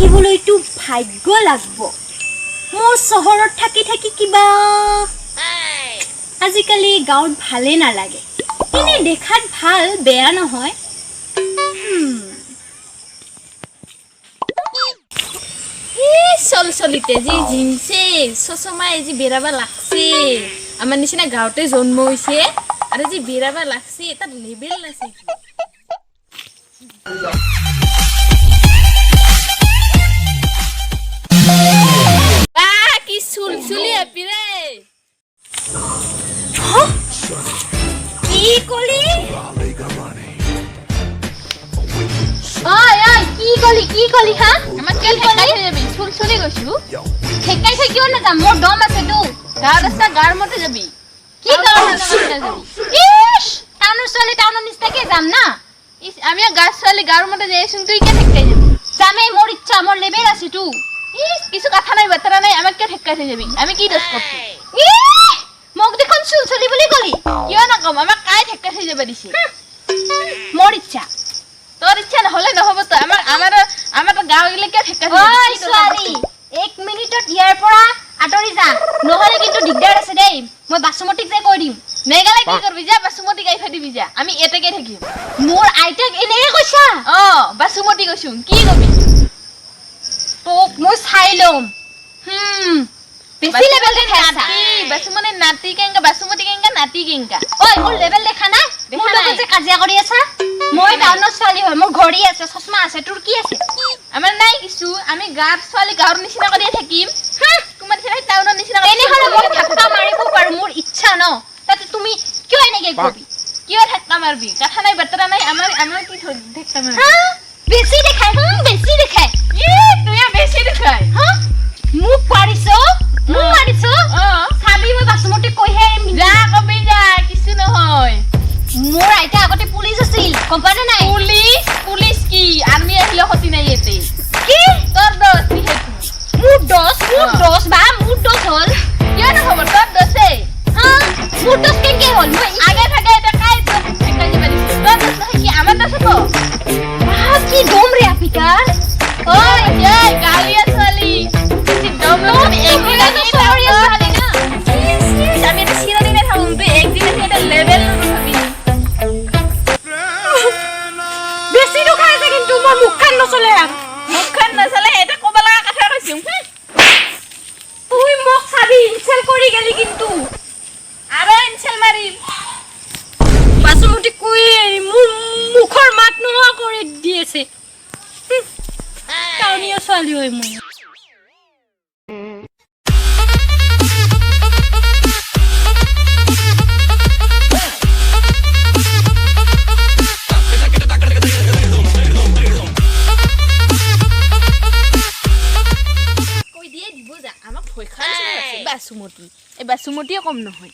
থাকিবলৈতো ভাগ্য লাগব মোৰ চহৰত থাকি থাকি কিবা আজিকালি গাঁৱত ভালে নালাগে এনে দেখাত ভাল বেয়া নহয় চলিতে যি জিনছে চচমা এই যে বেৰাবা লাগছে আমাৰ নিচিনা গাঁৱতে জন্ম হৈছে আৰু যে বেৰাবা লাগছে এটা লেভেল আছে কি চুলচুলি আপিৰে কি কলি কি কলি হা আমাৰ কেল ঠেকাই থৈ যাবি চুলচুলি গৈছো ঠেকাই থৈ কিয় নাযাম মোৰ দম আছেতো গাঁৱৰ ৰাস্তা গাঁৱৰ মতে যাবি কি গাঁৱৰ ৰাস্তা যাবি ইস টাউনৰ ছোৱালী টাউনৰ নিচিনাকে যাম না আমি গাঁৱৰ ছোৱালী গাঁৱৰ মতে যাই আছো তুই কিয় ঠেকাই যাবি যামেই মোৰ ইচ্ছা মোৰ লেবেল আছেতো কিছু কথা নাই বাতৰা নাই আমাক কিয় ঠেকাই থৈ যাবি আমি কি দোষ কৰিছো মোক দেখোন চুলচুলি বুলি কলি কিয় নকম আমাক কাই ঠেকাই থৈ যাব দিছে মোৰ ইচ্ছা তোৰ ইচ্ছা নহলে নহব তো আমাৰ গাঁও গিলে কিয় ঠেকাই থৈ ঐ ছোৱালী 1 মিনিটত ইয়াৰ পৰা আঁতৰি যা নহলে কিন্তু দিগদাৰ আছে দেই মই বাসুমতিক যাই কৈ দিম মেঘালয় কি কৰবি যা বাসুমতি গাই থৈ দিবি যা আমি এতেকে থাকিম মোৰ আইতাক এনেকে কৈছা বাসুমতি কৈছো কি কবি তোক মই চাই লম বেছি লেভেল দেখাই আছা বাসুমতি নাতি কেংকা বাসুমতি কেংকা নাতি কেংকা ঐ মোৰ লেভেল দেখা নাই মোৰ লগত যে কাজিয়া কৰি আছা মই টাউনৰ ছোৱালী হয় মোৰ ঘড়ী আছে চশমা আছে তোৰ কি আছে আমাৰ নাই কিছু আমি গাঁৱৰ ছোৱালী গাঁৱৰ নিচিনা কৰি থাকিম তোমাৰ নিচিনা টাউনৰ নিচিনা এনেহলে মই ধাক্কা মাৰিব পাৰো মোৰ ইচ্ছা ন তাতে তুমি কিয় এনেকে কবি কিয় ধাক্কা মাৰবি কথা নাই বাতৰা নাই আমাৰ কি ধাক্কা মাৰবি বেছি দেখাই তুই বেছি দেখাই মোক পাৰিছো চাবি মই বাসুমতি কৈহে যা কবি যা কিছু নহয় মোৰ আইতা আগতে পুলিচ আছিল গম পানে নাই পুলিচ কি আৰ্মি আহিলে ক্ষতি নাই ইয়াতে কি তোৰ দোষ মোৰ দোষ হল কিয় নহব তোৰ দোষে মোৰ দোষ কেনেকে হল মই আগে থাকে এটা কাই ঠেকাই যাব দিছে তোৰ দোষ নহয় কি আমাৰ দোষ হব কি দম ৰে আপিকা ঐ গালিয়া ছোৱালী বেছি দম আমি একদিন আমি এটা চিৰণি নাথাকোঁ তুই একদিন এটা লেভেল নাথাবি বেছি দুখাই আছে কিন্তু মই মুখখান নচলে এটা ক'ব লগা কথা কৈছো তুই মোক চাবি ইনচাল কৰি গেলি কিন্তু আৰু ইনচাল মাৰিম বাসুমতি কৈ মোৰ মুখৰ মাত নোহোৱা কৰি দি আছে টাউনীয়া ছোৱালী হয় মই আমাক ভয় খোৱা বাসুমতি এই বাসুমতিয়ে কম নহয়